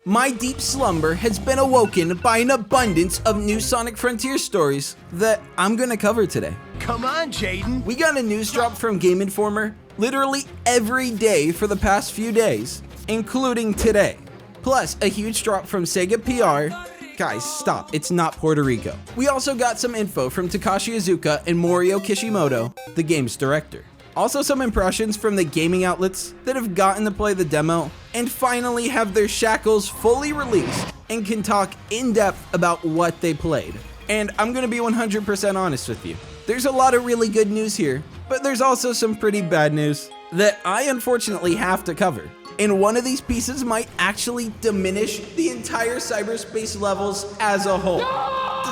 my deep slumber has been awoken by an abundance of new Sonic Frontiers stories that I'm gonna cover today. Come on, Jaden. We got a news drop from Game Informer literally every day for the past few days, including today. Plus, a huge drop from Sega PR. Guys, stop, it's not Puerto Rico. We also got some info from Takashi Iizuka and Morio Kishimoto, the game's director. Also some impressions from the gaming outlets that have gotten to play the demo and finally have their shackles fully released and can talk in depth about what they played. And I'm gonna be 100% honest with you. There's a lot of really good news here, but there's also some pretty bad news that I unfortunately have to cover. And one of these pieces might actually diminish the entire cyberspace levels as a whole,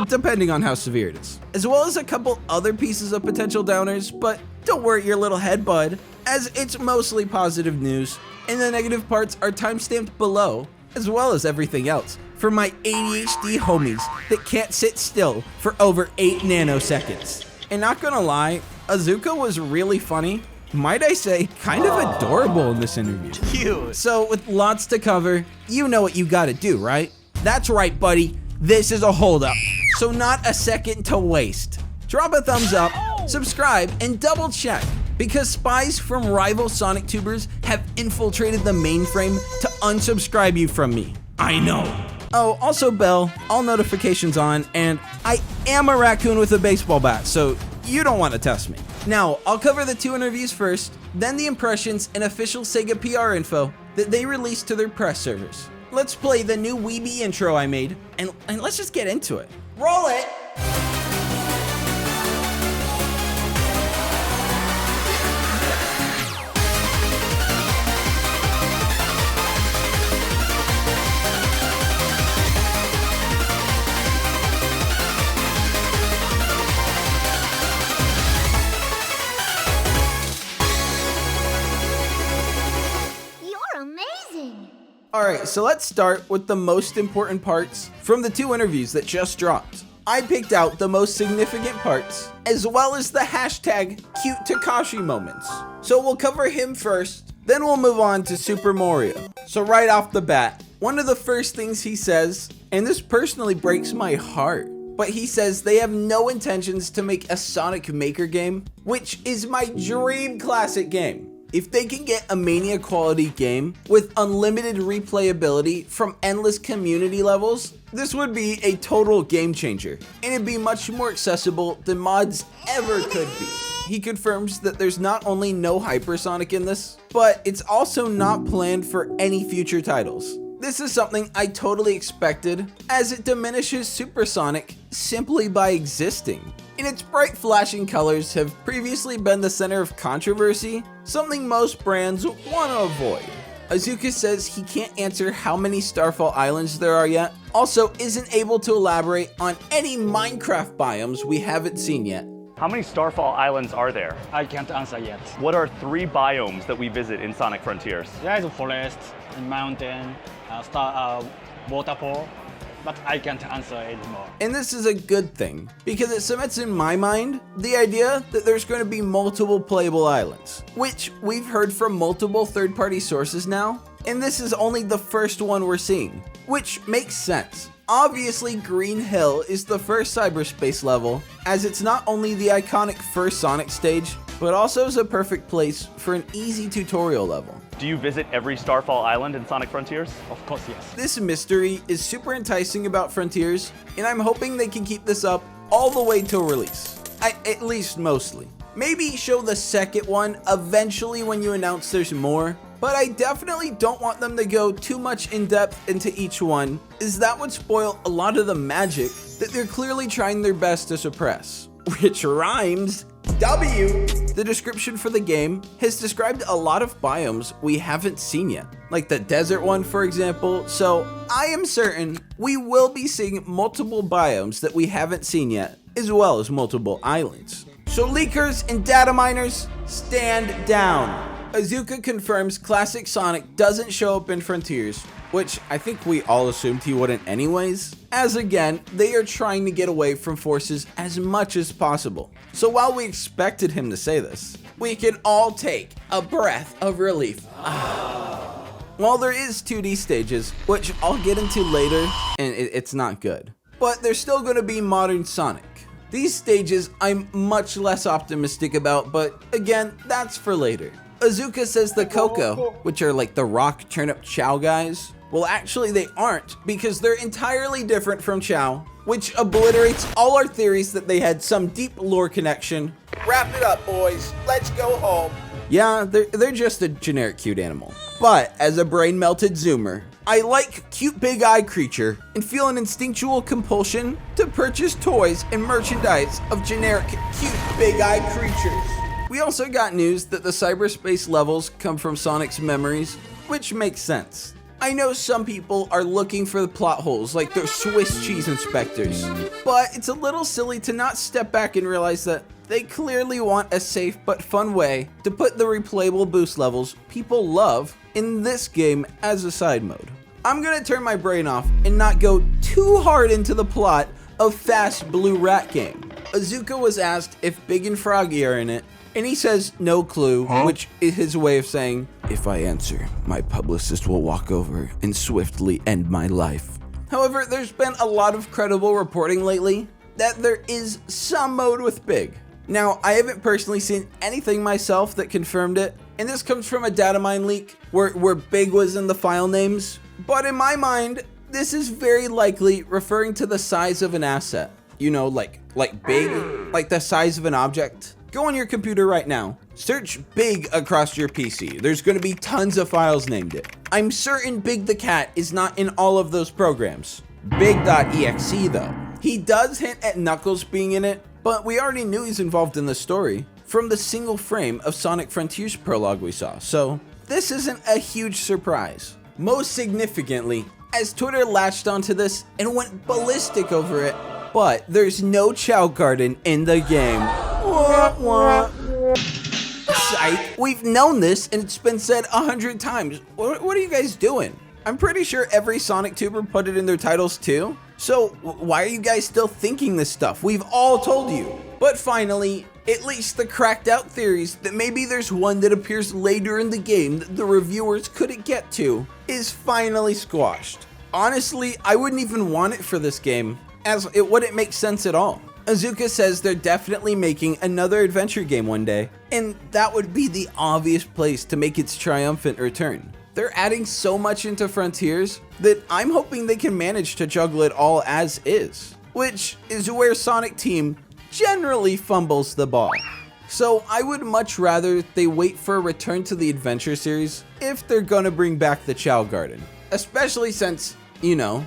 depending on how severe it is. As well as a couple other pieces of potential downers, but don't worry your little head, bud, as it's mostly positive news, and the negative parts are timestamped below, as well as everything else, for my ADHD homies that can't sit still for over 8 nanoseconds. And not gonna lie, Iizuka was really funny. Might I say, kind of adorable in this interview. Cute. So with lots to cover, you know what you gotta do, right? That's right, buddy. This is a holdup, so not a second to waste. Drop a thumbs up, subscribe, and double check, because spies from rival Sonic tubers have infiltrated the mainframe to unsubscribe you from me. I know. Oh, also bell, all notifications on, and I am a raccoon with a baseball bat, so you don't want to test me. Now, I'll cover the 2 interviews first, then the impressions and official Sega PR info that they released to their press servers. Let's play the new Weeby intro I made, and let's just get into it. Roll it! Alright, so let's start with the most important parts from the 2 interviews that just dropped. I picked out the most significant parts, as well as the hashtag cute Takashi moments. So we'll cover him first, then we'll move on to Super Mario. So right off the bat, one of the first things he says, and this personally breaks my heart, but he says they have no intentions to make a Sonic Maker game, which is my dream classic game. If they can get a Mania quality game with unlimited replayability from endless community levels, this would be a total game changer, and it'd be much more accessible than mods ever could be. He confirms that there's not only no Hypersonic in this, but it's also not planned for any future titles. This is something I totally expected, as it diminishes Supersonic simply by existing. And its bright flashing colors have previously been the center of controversy, something most brands want to avoid. Iizuka says he can't answer how many Starfall Islands there are yet, also isn't able to elaborate on any Minecraft biomes we haven't seen yet. How many Starfall Islands are there? I can't answer yet. What are 3 biomes that we visit in Sonic Frontiers? There is a forest, a mountain, waterfall, but I can't answer anymore. And this is a good thing, because it cements in my mind the idea that there's going to be multiple playable islands, which we've heard from multiple third-party sources now, and this is only the first one we're seeing, which makes sense. Obviously, Green Hill is the first cyberspace level, as it's not only the iconic first Sonic stage, but also is a perfect place for an easy tutorial level. Do you visit every Starfall Island in Sonic Frontiers? Of course, yes. This mystery is super enticing about Frontiers, and I'm hoping they can keep this up all the way till release. At least mostly. Maybe show the second one eventually when you announce there's more, but I definitely don't want them to go too much in depth into each one, as that would spoil a lot of the magic that they're clearly trying their best to suppress. Which rhymes. W! The description for the game has described a lot of biomes we haven't seen yet, like the desert one for example, so I am certain we will be seeing multiple biomes that we haven't seen yet, as well as multiple islands. So leakers and data miners, stand down. Iizuka confirms Classic Sonic doesn't show up in Frontiers, which I think we all assumed he wouldn't anyways, as again, they are trying to get away from forces as much as possible. So while we expected him to say this, we can all take a breath of relief. While there is 2D stages, which I'll get into later, and it's not good, but there's still going to be modern Sonic. These stages I'm much less optimistic about, but again, that's for later. Iizuka says the Coco, which are like the rock turnip Chow guys, well actually they aren't, because they're entirely different from Chow, which obliterates all our theories that they had some deep lore connection. Wrap it up, boys. Let's go home. Yeah, they're just a generic cute animal. But as a brain-melted zoomer, I like cute big eye creature and feel an instinctual compulsion to purchase toys and merchandise of generic cute big eye creatures. We also got news that the cyberspace levels come from Sonic's memories, which makes sense. I know some people are looking for the plot holes like they're Swiss cheese inspectors, but it's a little silly to not step back and realize that they clearly want a safe but fun way to put the replayable boost levels people love in this game as a side mode. I'm gonna turn my brain off and not go too hard into the plot of Fast Blue Rat Game. Iizuka was asked if Big and Froggy are in it, and he says no clue, which is his way of saying, if I answer, my publicist will walk over and swiftly end my life. However, there's been a lot of credible reporting lately that there is some mode with Big. Now, I haven't personally seen anything myself that confirmed it, and this comes from a data mine leak where Big was in the file names, but in my mind, this is very likely referring to the size of an asset. You know, like big, like the size of an object. Go on your computer right now, search Big across your PC. There's gonna be tons of files named it. I'm certain Big the Cat is not in all of those programs. Big.exe though. He does hint at Knuckles being in it, but we already knew he's involved in the story from the single frame of Sonic Frontiers prologue we saw, so this isn't a huge surprise. Most significantly, as Twitter latched onto this and went ballistic over it, but there's no Chow Garden in the game. Psych, we've known this and it's been said 100 times. What are you guys doing? I'm pretty sure every Sonic tuber put it in their titles too. So why are you guys still thinking this stuff? We've all told you. But finally, at least the cracked out theories that maybe there's one that appears later in the game that the reviewers couldn't get to is finally squashed. Honestly, I wouldn't even want it for this game, as it wouldn't make sense at all. Iizuka says they're definitely making another adventure game one day, and that would be the obvious place to make its triumphant return. They're adding so much into Frontiers that I'm hoping they can manage to juggle it all as is, which is where Sonic Team generally fumbles the ball. So I would much rather they wait for a return to the adventure series if they're gonna bring back the Chow Garden, especially since, you know,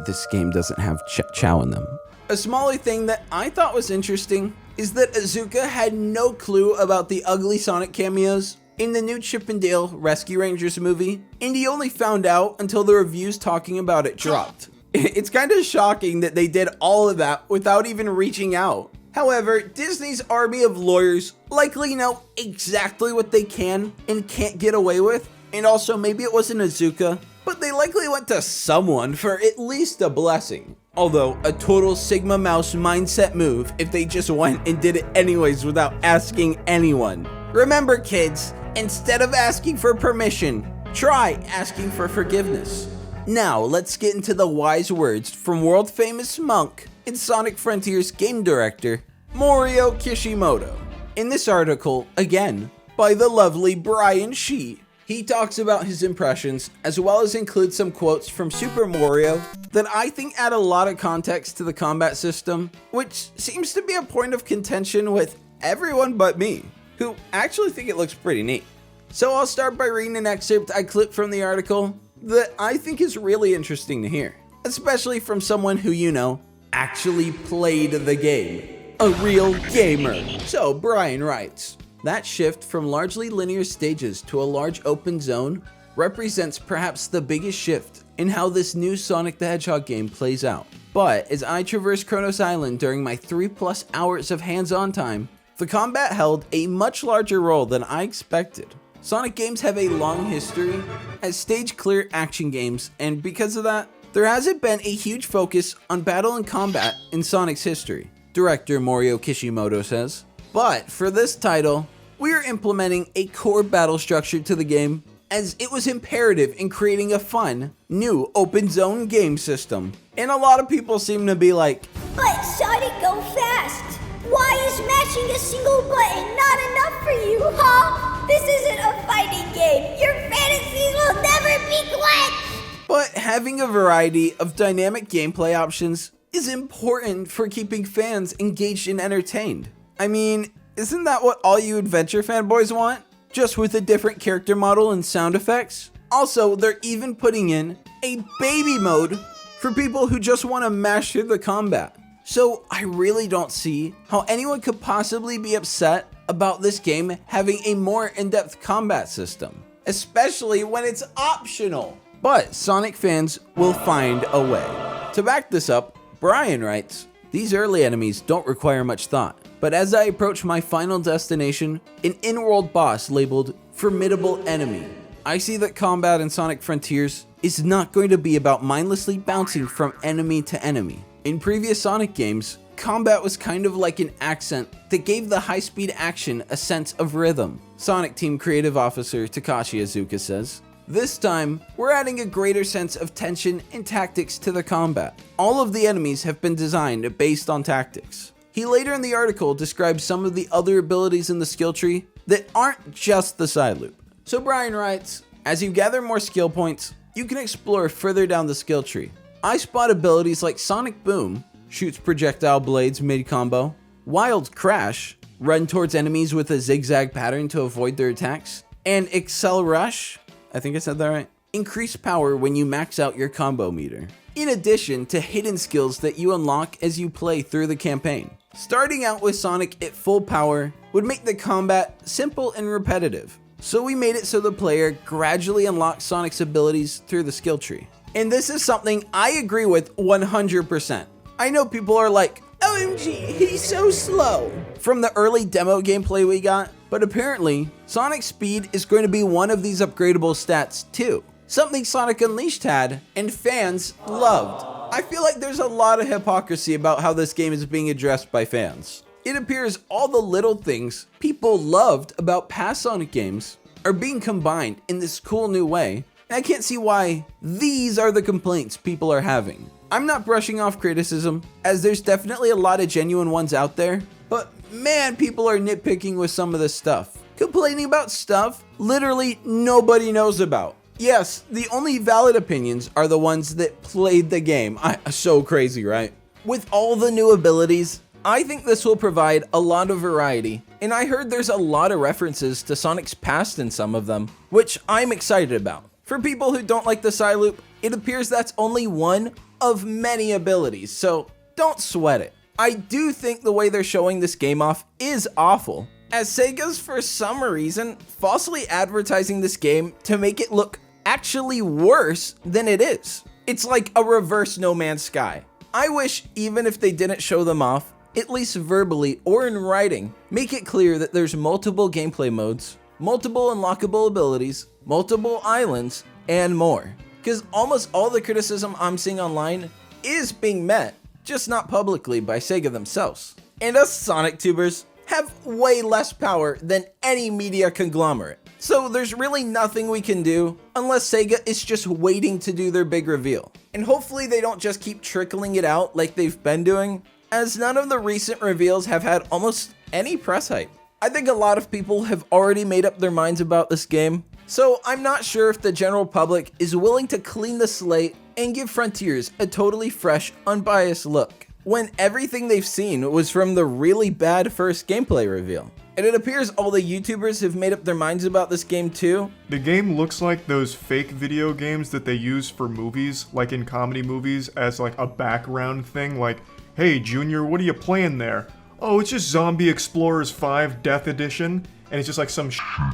this game doesn't have Chow in them. A smaller thing that I thought was interesting is that Iizuka had no clue about the ugly Sonic cameos in the new Chip and Dale Rescue Rangers movie, and he only found out until the reviews talking about it dropped. It's kind of shocking that they did all of that without even reaching out. However, Disney's army of lawyers likely know exactly what they can and can't get away with, and also maybe it wasn't Iizuka, but they likely went to someone for at least a blessing. Although, a total Sigma Mouse mindset move if they just went and did it anyways without asking anyone. Remember kids, instead of asking for permission, try asking for forgiveness. Now, let's get into the wise words from world famous monk and Sonic Frontiers game director, Morio Kishimoto. In this article, again, by the lovely Brian Shee, he talks about his impressions, as well as includes some quotes from Super Mario that I think add a lot of context to the combat system, which seems to be a point of contention with everyone but me, who actually think it looks pretty neat. So I'll start by reading an excerpt I clipped from the article that I think is really interesting to hear, especially from someone who, you know, actually played the game. A real gamer. So Brian writes, that shift from largely linear stages to a large open zone represents perhaps the biggest shift in how this new Sonic the Hedgehog game plays out. But as I traversed Kronos Island during my 3+ hours of hands-on time, the combat held a much larger role than I expected. Sonic games have a long history as stage-clear action games, and because of that, there hasn't been a huge focus on battle and combat in Sonic's history, director Morio Kishimoto says. But for this title, we are implementing a core battle structure to the game as it was imperative in creating a fun, new open zone game system. And a lot of people seem to be like, "But Sonic, go fast! Why is mashing a single button not enough for you, huh? This isn't a fighting game. Your fantasies will never be quenched!" But having a variety of dynamic gameplay options is important for keeping fans engaged and entertained. I mean, isn't that what all you adventure fanboys want? Just with a different character model and sound effects? Also, they're even putting in a baby mode for people who just want to mash through the combat. So I really don't see how anyone could possibly be upset about this game having a more in-depth combat system, especially when it's optional. But Sonic fans will find a way. To back this up, Brian writes, "These early enemies don't require much thought, but as I approach my final destination, an in-world boss labeled Formidable Enemy, I see that combat in Sonic Frontiers is not going to be about mindlessly bouncing from enemy to enemy. In previous Sonic games, combat was kind of like an accent that gave the high-speed action a sense of rhythm," Sonic Team Creative Officer Takashi Iizuka says. This time, we're adding a greater sense of tension and tactics to the combat. All of the enemies have been designed based on tactics. He later in the article describes some of the other abilities in the skill tree that aren't just the side loop. So Brian writes, "As you gather more skill points, you can explore further down the skill tree. I spot abilities like Sonic Boom, shoots projectile blades mid-combo, Wild Crash, run towards enemies with a zigzag pattern to avoid their attacks, and Excel Rush, I think I said that right, increase power when you max out your combo meter, in addition to hidden skills that you unlock as you play through the campaign. Starting out with Sonic at full power would make the combat simple and repetitive, so we made it so the player gradually unlocks Sonic's abilities through the skill tree." And this is something I agree with 100%. I know people are like, "OMG, he's so slow," from the early demo gameplay we got, but apparently, Sonic's speed is going to be one of these upgradable stats too. Something Sonic Unleashed had, and fans loved. I feel like there's a lot of hypocrisy about how this game is being addressed by fans. It appears all the little things people loved about past Sonic games are being combined in this cool new way, and I can't see why these are the complaints people are having. I'm not brushing off criticism, as there's definitely a lot of genuine ones out there, but man, people are nitpicking with some of this stuff. Complaining about stuff literally nobody knows about. Yes, the only valid opinions are the ones that played the game. So crazy, right? With all the new abilities, I think this will provide a lot of variety, and I heard there's a lot of references to Sonic's past in some of them, which I'm excited about. For people who don't like the side loop, it appears that's only one of many abilities, so don't sweat it. I do think the way they're showing this game off is awful, as Sega's for some reason falsely advertising this game to make it look actually worse than it is. It's like a reverse No Man's Sky. I wish even if they didn't show them off, at least verbally or in writing, make it clear that there's multiple gameplay modes, multiple unlockable abilities, multiple islands, and more. Because almost all the criticism I'm seeing online is being met, just not publicly by Sega themselves. And us Sonic tubers have way less power than any media conglomerate. So there's really nothing we can do unless Sega is just waiting to do their big reveal. And hopefully they don't just keep trickling it out like they've been doing, as none of the recent reveals have had almost any press hype. I think a lot of people have already made up their minds about this game, so I'm not sure if the general public is willing to clean the slate and give Frontiers a totally fresh, unbiased look, when everything they've seen was from the really bad first gameplay reveal. And it appears all the YouTubers have made up their minds about this game too. The game looks like those fake video games that they use for movies, like in comedy movies, as like a background thing, like, "Hey Junior, what are you playing there?" "Oh, it's just Zombie Explorers 5 Death Edition," and it's just like some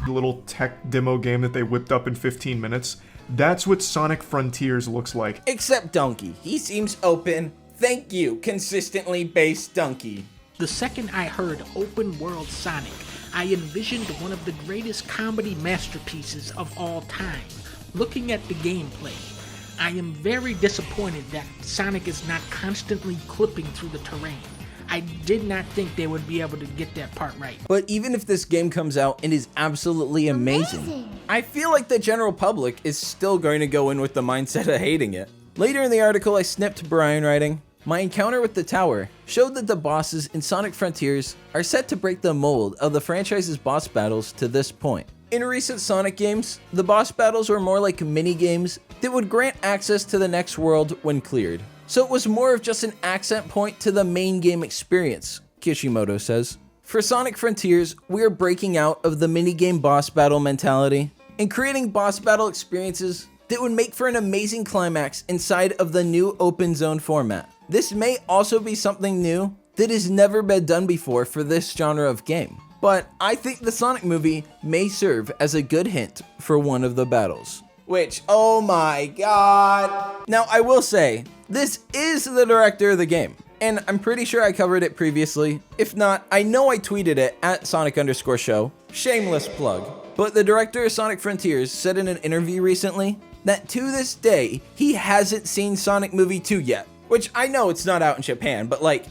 little tech demo game that they whipped up in 15 minutes. That's what Sonic Frontiers looks like. Except Donkey. He seems open. Thank you, consistently based Donkey. The second I heard open world Sonic, I envisioned one of the greatest comedy masterpieces of all time. Looking at the gameplay, I am very disappointed that Sonic is not constantly clipping through the terrain. I did not think they would be able to get that part right. But even if this game comes out and is absolutely amazing, I feel like the general public is still going to go in with the mindset of hating it. Later in the article, I snipped Brian writing, "My encounter with the tower showed that the bosses in Sonic Frontiers are set to break the mold of the franchise's boss battles to this point. In recent Sonic games, the boss battles were more like mini-games that would grant access to the next world when cleared. So it was more of just an accent point to the main game experience," Kishimoto says. "For Sonic Frontiers, we are breaking out of the minigame boss battle mentality and creating boss battle experiences that would make for an amazing climax inside of the new open zone format. This may also be something new that has never been done before for this genre of game, but I think the Sonic movie may serve as a good hint for one of the battles." Which, oh my god. Now, I will say, this is the director of the game, and I'm pretty sure I covered it previously. If not, I know I tweeted it at Sonic_show. Shameless plug. But the director of Sonic Frontiers said in an interview recently that to this day, he hasn't seen Sonic Movie 2 yet. Which I know it's not out in Japan, but like,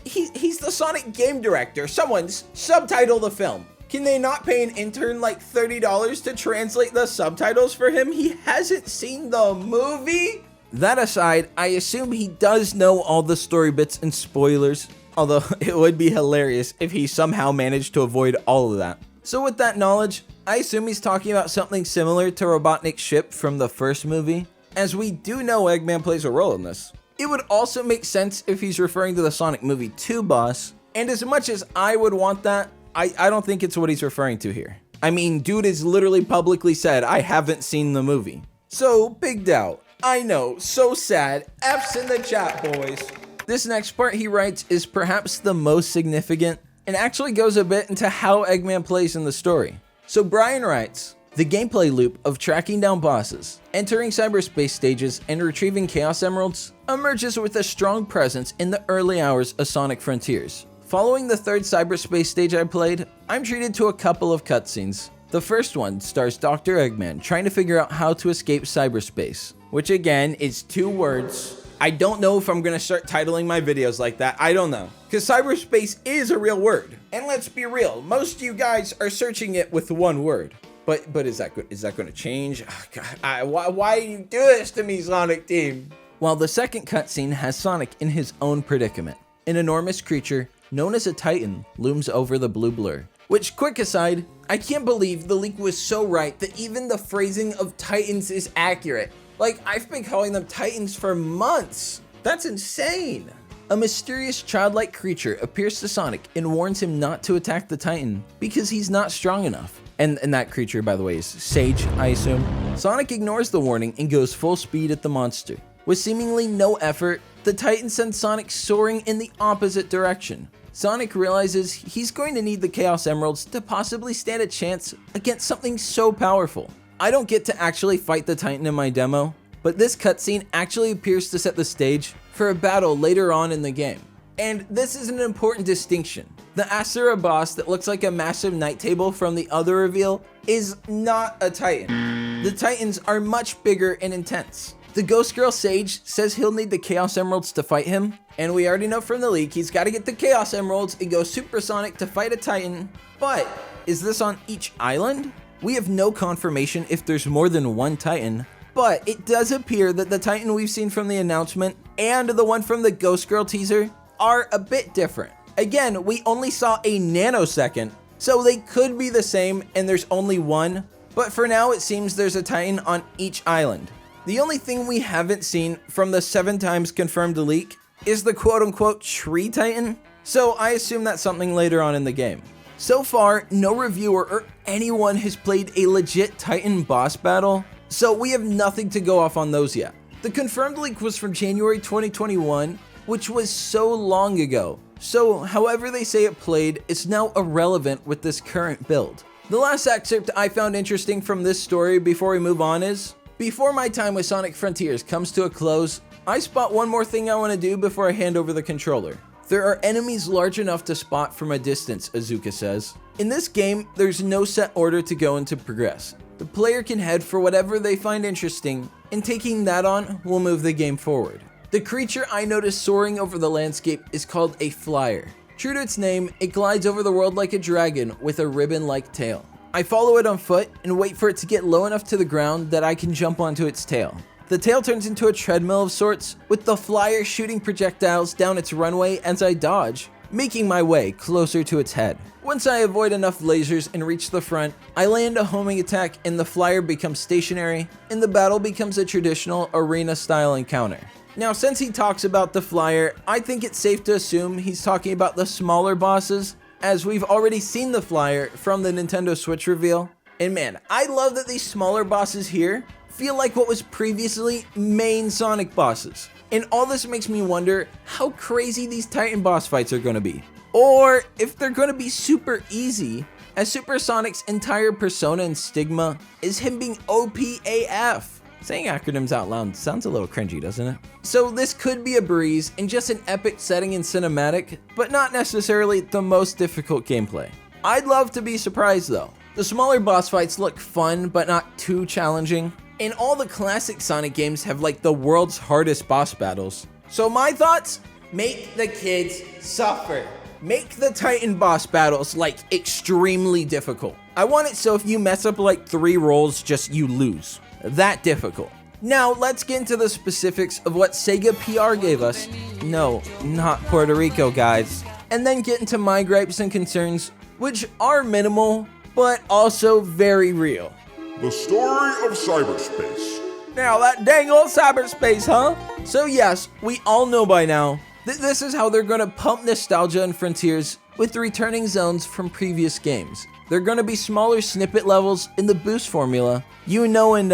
he's the Sonic game director. Someone's subtitle the film. Can they not pay an intern like $30 to translate the subtitles for him? He hasn't seen the movie? That aside, I assume he does know all the story bits and spoilers, although it would be hilarious if he somehow managed to avoid all of that. So with that knowledge, I assume he's talking about something similar to Robotnik's ship from the first movie, as we do know Eggman plays a role in this. It would also make sense if he's referring to the Sonic Movie 2 boss, and as much as I would want that, I don't think it's what he's referring to here. I mean, dude has literally publicly said, "I haven't seen the movie." So, big doubt. I know, so sad. F's in the chat, boys. This next part he writes is perhaps the most significant, and actually goes a bit into how Eggman plays in the story. So Brian writes, "The gameplay loop of tracking down bosses, entering cyberspace stages, and retrieving Chaos Emeralds emerges with a strong presence in the early hours of Sonic Frontiers. Following the third cyberspace stage I played, I'm treated to a couple of cutscenes. The first one stars Dr. Eggman trying to figure out how to escape cyberspace, which again is 2 words. I don't know if I'm gonna start titling my videos like that. I don't know. Because cyberspace is a real word. And let's be real, most of you guys are searching it with 1 word. But is that gonna change? Oh, God, why do you do this to me, Sonic Team? While the second cutscene has Sonic in his own predicament. An enormous creature known as a Titan looms over the blue blur. Which, quick aside, I can't believe the leak was so right that even the phrasing of Titans is accurate. Like, I've been calling them Titans for months. That's insane. A mysterious childlike creature appears to Sonic and warns him not to attack the Titan because he's not strong enough. And that creature, by the way, is Sage, I assume. Sonic ignores the warning and goes full speed at the monster. With seemingly no effort, the Titan sends Sonic soaring in the opposite direction. Sonic realizes he's going to need the Chaos Emeralds to possibly stand a chance against something so powerful. I don't get to actually fight the Titan in my demo, but this cutscene actually appears to set the stage for a battle later on in the game. And this is an important distinction. The Asura boss that looks like a massive night table from the other reveal is not a Titan. The Titans are much bigger and intense. The Ghost Girl Sage says he'll need the Chaos Emeralds to fight him, and we already know from the leak he's got to get the Chaos Emeralds and go supersonic to fight a Titan. But is this on each island? We have no confirmation if there's more than 1 Titan, but it does appear that the Titan we've seen from the announcement and the one from the Ghost Girl teaser are a bit different. Again, we only saw a nanosecond, so they could be the same and there's only 1, but for now it seems there's a Titan on each island. The only thing we haven't seen from the 7 times confirmed leak is the quote-unquote Tree Titan, so I assume that's something later on in the game. So far, no reviewer or anyone has played a legit Titan boss battle, so we have nothing to go off on those yet. The confirmed leak was from January 2021, which was so long ago, so however they say it played, it's now irrelevant with this current build. The last excerpt I found interesting from this story before we move on is, before my time with Sonic Frontiers comes to a close, I spot one more thing I want to do before I hand over the controller. There are enemies large enough to spot from a distance, Iizuka says. In this game, there's no set order to go in to progress. The player can head for whatever they find interesting, and taking that on will move the game forward. The creature I noticed soaring over the landscape is called a flyer. True to its name, it glides over the world like a dragon with a ribbon-like tail. I follow it on foot and wait for it to get low enough to the ground that I can jump onto its tail. The tail turns into a treadmill of sorts, with the flyer shooting projectiles down its runway as I dodge, making my way closer to its head. Once I avoid enough lasers and reach the front, I land a homing attack and the flyer becomes stationary, and the battle becomes a traditional arena-style encounter. Now, since he talks about the flyer, I think it's safe to assume he's talking about the smaller bosses, as we've already seen the flyer from the Nintendo Switch reveal. And man, I love that these smaller bosses here feel like what was previously main Sonic bosses. And all this makes me wonder how crazy these Titan boss fights are going to be. Or if they're going to be super easy, as Super Sonic's entire persona and stigma is him being OPAF. Saying acronyms out loud sounds a little cringy, doesn't it? So this could be a breeze and just an epic setting and cinematic, but not necessarily the most difficult gameplay. I'd love to be surprised though. The smaller boss fights look fun, but not too challenging. And all the classic Sonic games have like the world's hardest boss battles. So my thoughts? Make the kids suffer. Make the Titan boss battles like extremely difficult. I want it so if you mess up like 3 rolls, just you lose. That difficult. Now let's get into the specifics of what Sega PR gave us. No, not Puerto Rico, guys. And then get into my gripes and concerns, which are minimal, but also very real. The story of cyberspace. Now that dang old cyberspace, huh? So yes, we all know by now that this is how they're gonna pump nostalgia in Frontiers with returning zones from previous games. They're gonna be smaller snippet levels in the boost formula you know and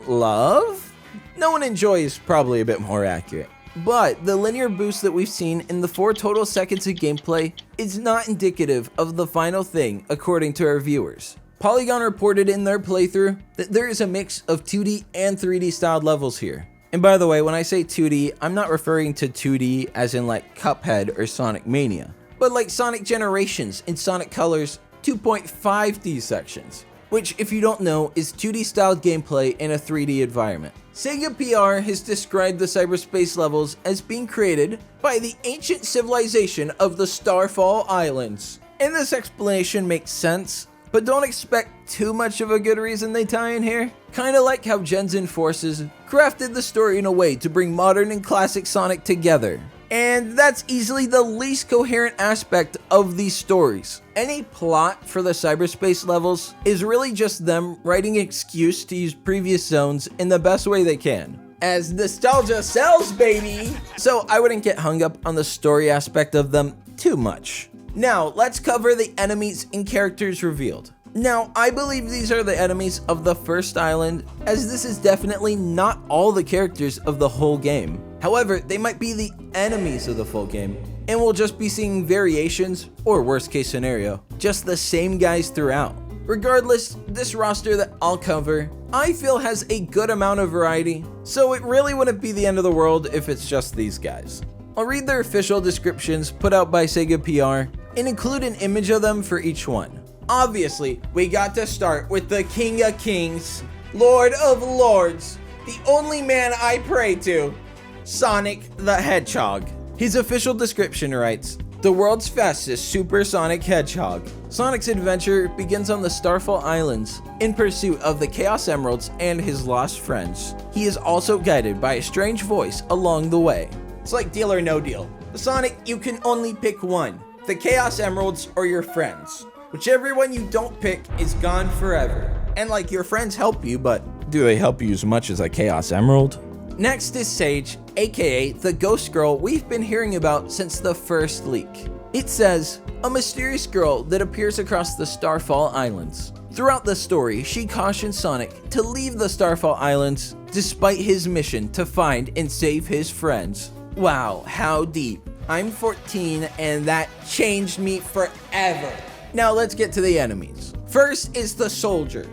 love? No one enjoys probably a bit more accurate. But the linear boost that we've seen in the 4 total seconds of gameplay is not indicative of the final thing according to our viewers. Polygon reported in their playthrough that there is a mix of 2D and 3D styled levels here. And by the way, when I say 2D, I'm not referring to 2D as in like Cuphead or Sonic Mania, but like Sonic Generations and Sonic Colors 2.5D sections, which if you don't know is 2D styled gameplay in a 3D environment. Sega PR has described the cyberspace levels as being created by the ancient civilization of the Starfall Islands. And this explanation makes sense, but don't expect too much of a good reason they tie in here. Kinda like how Genzen Forces crafted the story in a way to bring modern and classic Sonic together. And that's easily the least coherent aspect of these stories. Any plot for the cyberspace levels is really just them writing an excuse to use previous zones in the best way they can. As nostalgia sells, baby! So I wouldn't get hung up on the story aspect of them too much. Now, let's cover the enemies and characters revealed. Now, I believe these are the enemies of the first island, as this is definitely not all the characters of the whole game. However, they might be the enemies of the full game, and we'll just be seeing variations, or worst case scenario, just the same guys throughout. Regardless, this roster that I'll cover, I feel has a good amount of variety, so it really wouldn't be the end of the world if it's just these guys. I'll read their official descriptions put out by Sega PR, and include an image of them for each one. Obviously, we got to start with the King of Kings, Lord of Lords, the only man I pray to, Sonic the Hedgehog. His official description writes, the world's fastest supersonic hedgehog. Sonic's adventure begins on the Starfall Islands in pursuit of the Chaos Emeralds and his lost friends. He is also guided by a strange voice along the way. It's like Deal or No Deal. Sonic, you can only pick one. The Chaos Emeralds or your friends. Whichever one you don't pick is gone forever. And like your friends help you, but do they help you as much as a Chaos Emerald? Next is Sage, aka the ghost girl we've been hearing about since the first leak. It says, a mysterious girl that appears across the Starfall Islands. Throughout the story, she cautions Sonic to leave the Starfall Islands despite his mission to find and save his friends. Wow, how deep. I'm 14 and that changed me forever. Now let's get to the enemies. First is the soldier,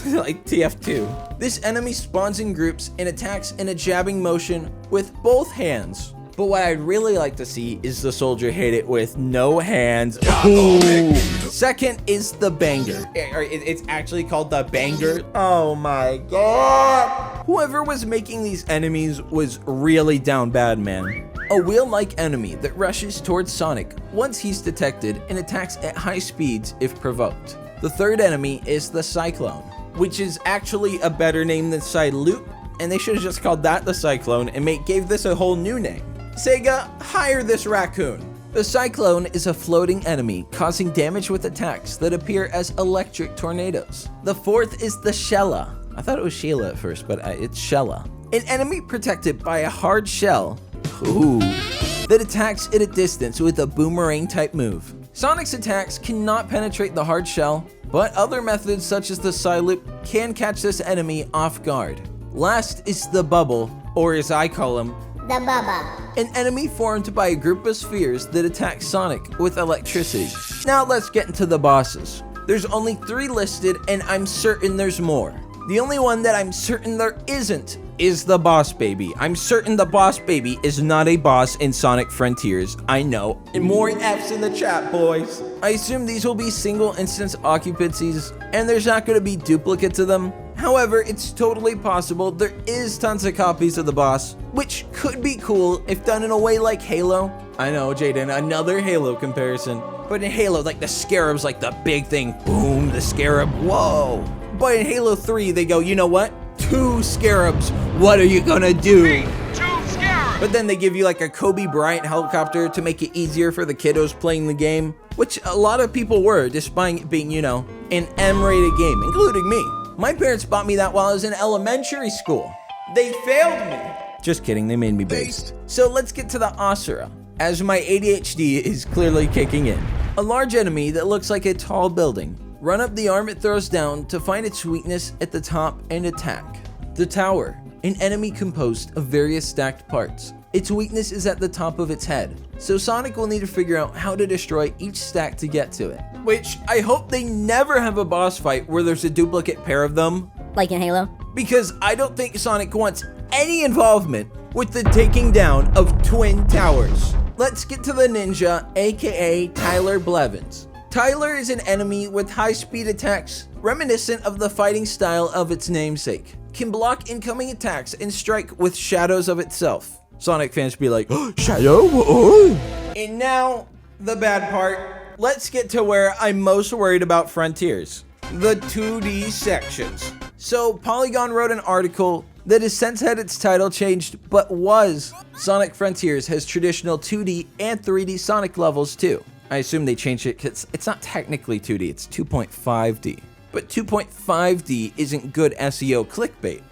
like TF2. This enemy spawns in groups and attacks in a jabbing motion with both hands. But what I'd really like to see is the soldier hit it with no hands. Ooh. Second is the banger. It's actually called the banger. Oh my god. Whoever was making these enemies was really down bad, man. A wheel-like enemy that rushes towards Sonic once he's detected and attacks at high speeds if provoked. The third enemy is the Cyclone, which is actually a better name than Cyloop, and they should have just called that the Cyclone and gave this a whole new name. Sega, hire this raccoon. The Cyclone is a floating enemy causing damage with attacks that appear as electric tornadoes. The fourth is the Shella. I thought it was Sheila at first, but it's Shella. An enemy protected by a hard shell that attacks at a distance with a boomerang type move. Sonic's attacks cannot penetrate the hard shell, but other methods such as the Cyloop can catch this enemy off guard. Last is the Bubble, or as I call him, The Bubba. an enemy formed by a group of spheres that attack Sonic with electricity. Now let's get into the bosses. There's only 3 listed, and I'm certain there's more. The only one that I'm certain there isn't is the Boss Baby. I'm certain the Boss Baby is not a boss in Sonic Frontiers. I know. And more F's in the chat, boys. I assume these will be single instance occupancies, and there's not going to be duplicates of them. However, it's totally possible there is tons of copies of the boss, which could be cool if done in a way like Halo. I know, Jaden, another Halo comparison. But in Halo, like the Scarab's like the big thing. Boom, the Scarab, whoa. But in Halo 3, they go, you know what? 2 Scarabs, what are you gonna do? 2 Scarabs! But then they give you like a Kobe Bryant helicopter to make it easier for the kiddos playing the game, which a lot of people were, despite it being, you know, an M-rated game, including me. My parents bought me that while I was in elementary school. They failed me. Just kidding, they made me based. So let's get to the Asura, as my ADHD is clearly kicking in. A large enemy that looks like a tall building. Run up the arm it throws down to find its weakness at the top and attack. The Tower, an enemy composed of various stacked parts. Its weakness is at the top of its head, so Sonic will need to figure out how to destroy each stack to get to it. Which, I hope they never have a boss fight where there's a duplicate pair of them, Like in Halo? because I don't think Sonic wants any involvement with the taking down of twin towers. Let's get to the ninja, aka Tyler Blevins. Tyler is an enemy with high-speed attacks, reminiscent of the fighting style of its namesake. Can block incoming attacks and strike with shadows of itself. Sonic fans be like, oh, Shadow? Oh. And now, the bad part. Let's get to where I'm most worried about Frontiers. The 2D sections. So, Polygon wrote an article that has since had its title changed, but was Sonic Frontiers has traditional 2D and 3D Sonic levels too. I assume they changed it because it's not technically 2D, it's 2.5D. But 2.5D isn't good SEO clickbait.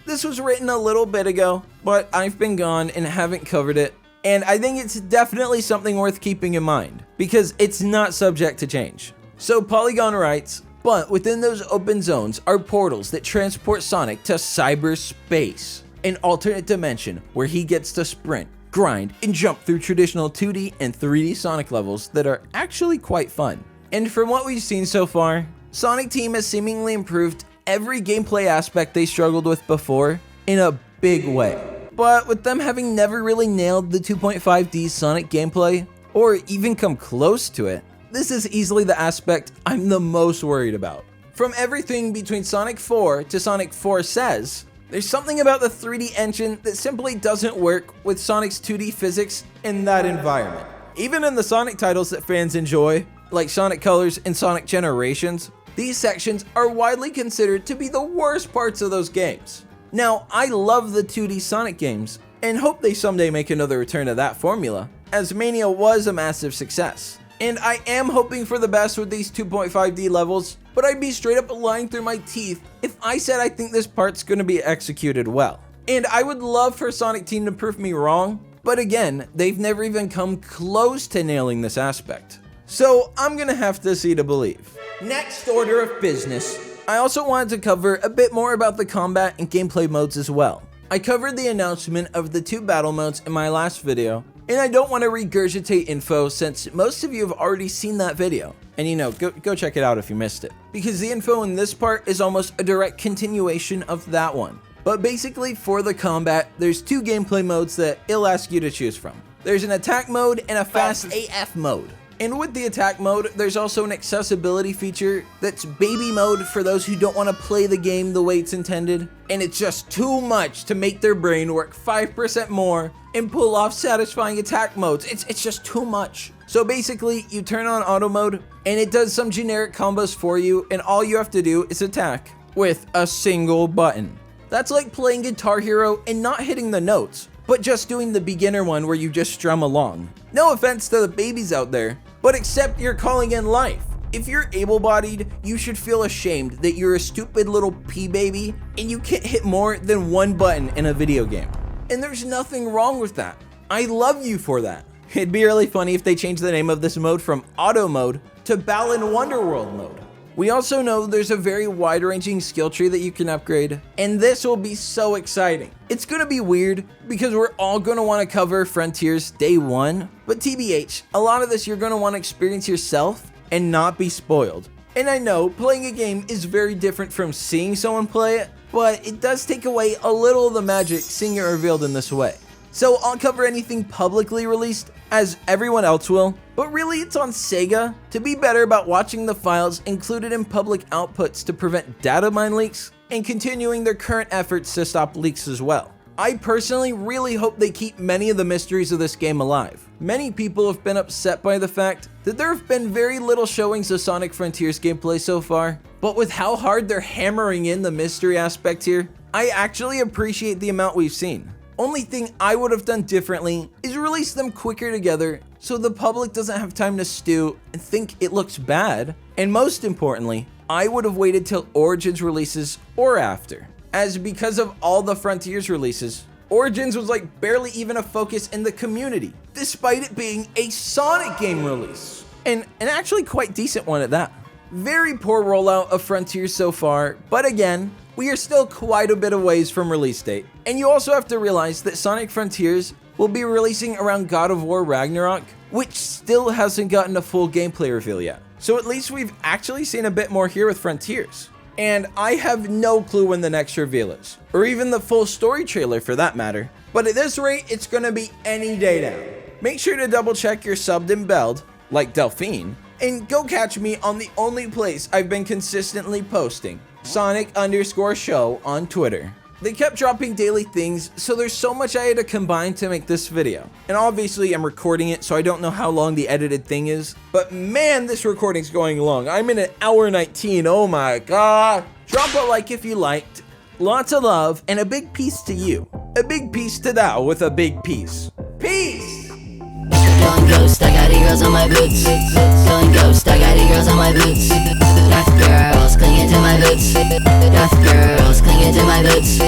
This was written a little bit ago, but I've been gone and haven't covered it. And I think it's definitely something worth keeping in mind, because it's not subject to change. So Polygon writes, but within those open zones are portals that transport Sonic to Cyberspace, an alternate dimension where he gets to sprint, grind, and jump through traditional 2D and 3D Sonic levels that are actually quite fun. And from what we've seen so far, Sonic Team has seemingly improved every gameplay aspect they struggled with before in a big way. But with them having never really nailed the 2.5D Sonic gameplay, or even come close to it, this is easily the aspect I'm the most worried about. From everything between Sonic 4 to Sonic 4 Says, there's something about the 3D engine that simply doesn't work with Sonic's 2D physics in that environment. Even in the Sonic titles that fans enjoy, like Sonic Colors and Sonic Generations, these sections are widely considered to be the worst parts of those games. Now, I love the 2D Sonic games, and hope they someday make another return to that formula, as Mania was a massive success. And I am hoping for the best with these 2.5D levels, but I'd be straight up lying through my teeth if I said I think this part's gonna be executed well. And I would love for Sonic Team to prove me wrong, but again, they've never even come close to nailing this aspect. So I'm gonna have to see to believe. Next order of business. I also wanted to cover a bit more about the combat and gameplay modes as well. I covered the announcement of the 2 battle modes in my last video, and I don't want to regurgitate info since most of you have already seen that video. And you know, go check it out if you missed it. Because the info in this part is almost a direct continuation of that one. But basically for the combat, there's 2 gameplay modes that it'll ask you to choose from. There's an attack mode and a fast AF mode. And with the attack mode, there's also an accessibility feature that's baby mode for those who don't want to play the game the way it's intended, and it's just too much to make their brain work 5% more and pull off satisfying attack modes. It's just too much. So basically, you turn on auto mode, and it does some generic combos for you, and all you have to do is attack with a single button. That's like playing Guitar Hero and not hitting the notes, but just doing the beginner one where you just strum along. No offense to the babies out there, but accept your calling in life. If you're able-bodied, you should feel ashamed that you're a stupid little pea baby and you can't hit more than one button in a video game. And there's nothing wrong with that. I love you for that. It'd be really funny if they changed the name of this mode from Auto Mode to Balan Wonderworld Mode. We also know there's a very wide-ranging skill tree that you can upgrade, and this will be so exciting. It's gonna be weird because we're all gonna wanna cover Frontiers day one, but TBH, a lot of this you're gonna wanna experience yourself and not be spoiled. And I know playing a game is very different from seeing someone play it, but it does take away a little of the magic seeing it revealed in this way. So I'll cover anything publicly released as everyone else will, but really it's on Sega to be better about watching the files included in public outputs to prevent data mine leaks and continuing their current efforts to stop leaks as well. I personally really hope they keep many of the mysteries of this game alive. Many people have been upset by the fact that there have been very little showings of Sonic Frontiers gameplay so far, but with how hard they're hammering in the mystery aspect here, I actually appreciate the amount we've seen. Only thing I would have done differently is release them quicker together so the public doesn't have time to stew and think it looks bad. And most importantly, I would have waited till Origins releases or after, as because of all the Frontiers releases, Origins was like barely even a focus in the community, despite it being a Sonic game release, and an actually quite decent one at that. Very poor rollout of Frontiers so far, but again, we are still quite a bit of ways from release date. And you also have to realize that Sonic Frontiers will be releasing around God of War Ragnarok, which still hasn't gotten a full gameplay reveal yet. So at least we've actually seen a bit more here with Frontiers. And I have no clue when the next reveal is, or even the full story trailer for that matter. But at this rate, it's gonna be any day now. Make sure to double check you're subbed and belled, like Delphine, and go catch me on the only place I've been consistently posting, Sonic_show on Twitter. They kept dropping daily things, so there's so much I had to combine to make this video. And obviously I'm recording it, so I don't know how long the edited thing is, but man, this recording's going long. I'm in 1:19, oh my god. Drop a like if you liked, lots of love, and a big peace to you. A big peace to thou with a big peace. Peace! Going ghost, I got e-girls on my boots. Going ghost, I got e-girls on my boots. Goth girls clinging to my boots. Goth girls clinging to my boots.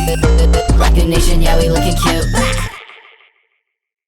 Raccoon Nation, yeah, we looking cute.